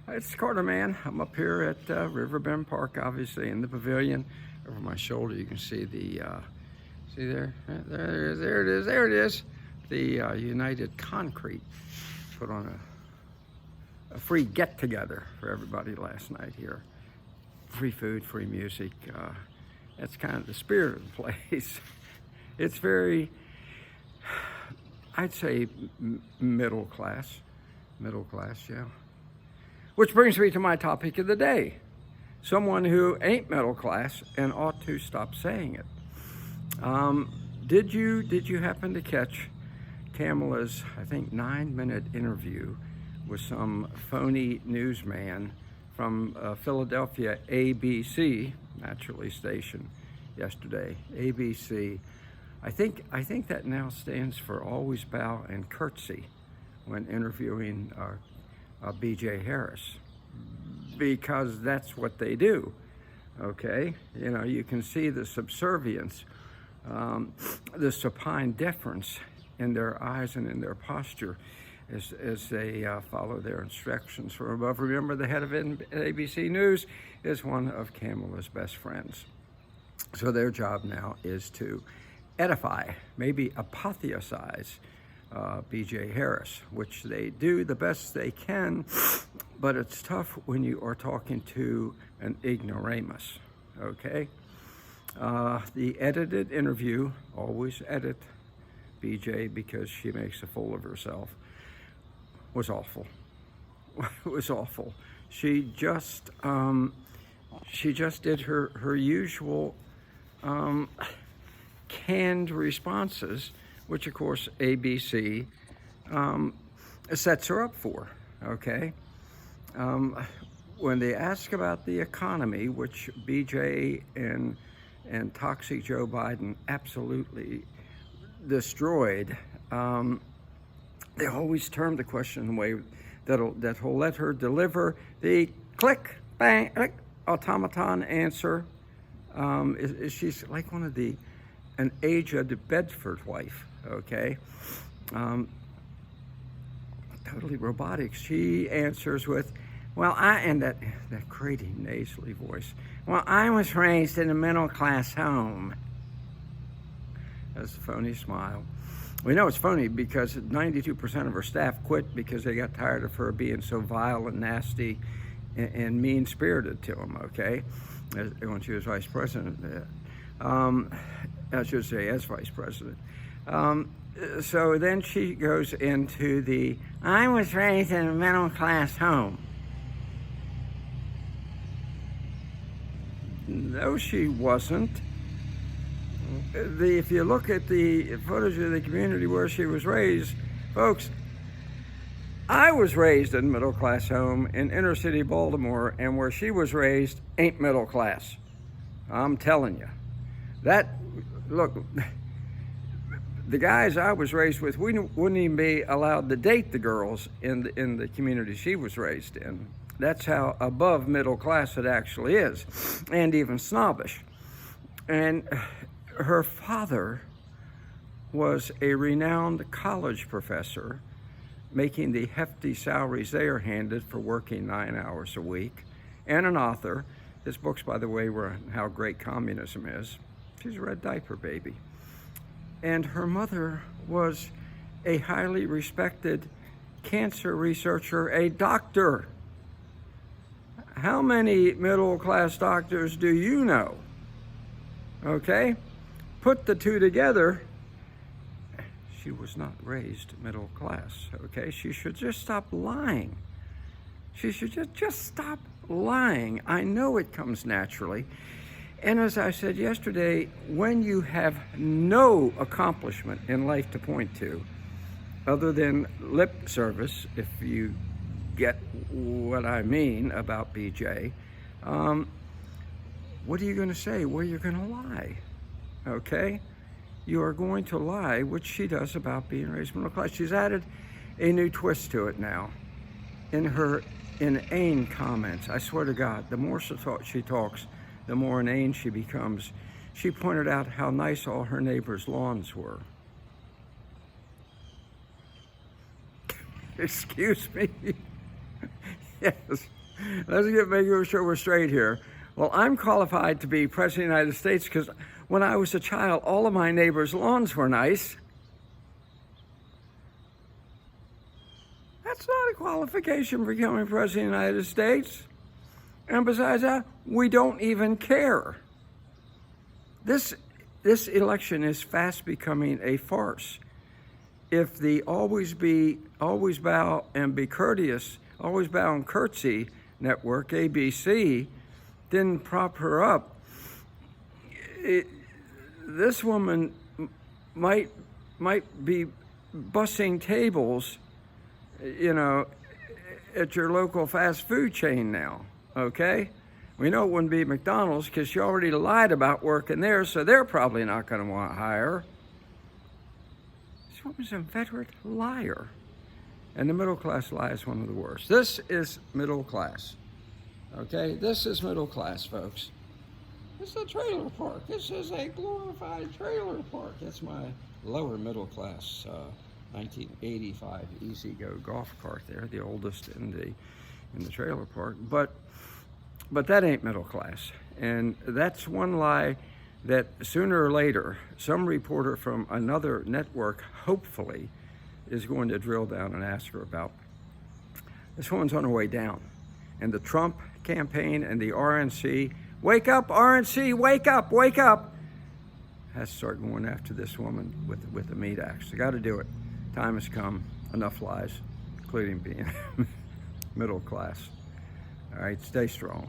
It's Carter Man. I'm up here at Riverbend Park, obviously in the pavilion. Over my shoulder, you can see the, see there? There it is, there it is. The United Concrete put on a free get-together for everybody last night here. Free food, free music. That's kind of the spirit of the place. It's very, I'd say middle class, yeah. Which brings me to my topic of the day. Someone who ain't middle class and ought to stop saying it. Did you happen to catch Kamala's, I think, 9-minute interview with some phony newsman from Philadelphia ABC, naturally station, yesterday? ABC. I think that now stands for always bow and curtsy when interviewing B.J. Harris, because that's what they do. Okay, you know, you can see the subservience, the supine deference in their eyes and in their posture as they follow their instructions from above. Remember, the head of ABC News is one of Kamala's best friends. So their job now is to edify, maybe apotheosize B.J. Harris, which they do the best they can, but it's tough when you are talking to an ignoramus, okay? The edited interview, always edit B.J. because she makes a fool of herself, was awful. It was awful. She just did her usual canned responses, which of course ABC sets her up for, okay? When they ask about the economy, which BJ and toxic Joe Biden absolutely destroyed, they always turn the question in a way that'll let her deliver the click, bang, click, automaton answer. She's like an aged Bedford wife, okay? Totally robotic. She answers with, well, and that grating, nasally voice. Well, I was raised in a middle-class home. That's a phony smile. We know it's phony because 92% of her staff quit because they got tired of her being so vile and nasty and mean-spirited to them, okay? When she was vice president. I should say as vice president. So then she goes into I was raised in a middle-class home. No, she wasn't. If you look at the footage of the community where she was raised, folks, I was raised in a middle-class home in inner-city Baltimore, and where she was raised ain't middle class. I'm telling you. Look, the guys I was raised with, we wouldn't even be allowed to date the girls in the community she was raised in. That's how above middle class it actually is, and even snobbish. And her father was a renowned college professor, making the hefty salaries they are handed for working 9 hours a week, and an author. His books, by the way, were on how great communism is. She's a red diaper baby. And her mother was a highly respected cancer researcher, a doctor. How many middle-class doctors do you know? Okay? Put the two together, she was not raised middle class, okay? She should just stop lying. She should just stop lying. I know it comes naturally. And as I said yesterday, when you have no accomplishment in life to point to, other than lip service, if you get what I mean about BJ, what are you going to say? Well, you're going to lie, okay? You are going to lie, which she does about being raised middle class. She's added a new twist to it now in her inane comments. I swear to God, the more she talks, the more inane she becomes. She pointed out how nice all her neighbors' lawns were. Excuse me. Yes. Let's make sure we're straight here. Well, I'm qualified to be President of the United States because when I was a child, all of my neighbors' lawns were nice. That's not a qualification for becoming President of the United States. And besides that, we don't even care. This election is fast becoming a farce. If the always bow and be courteous, always bow and curtsy network, ABC, didn't prop her up, this woman might be bussing tables, you know, at your local fast food chain now, okay? We know it wouldn't be McDonald's because she already lied about working there, so they're probably not going to want to hire her. This woman's a inveterate liar. And the middle class lie is one of the worst. This is middle class, okay? This is middle class, folks. This is a trailer park. This is a glorified trailer park. That's my lower middle class 1985 E-Z-GO golf cart there, the oldest in the trailer park. But that ain't middle class. And that's one lie that sooner or later, some reporter from another network, hopefully, is going to drill down and ask her about. This woman's on her way down. And the Trump campaign and the RNC, wake up, RNC, wake up, wake up, has to start going after this woman with the meat axe. They got to do it. Time has come. Enough lies, including being middle class. All right, stay strong.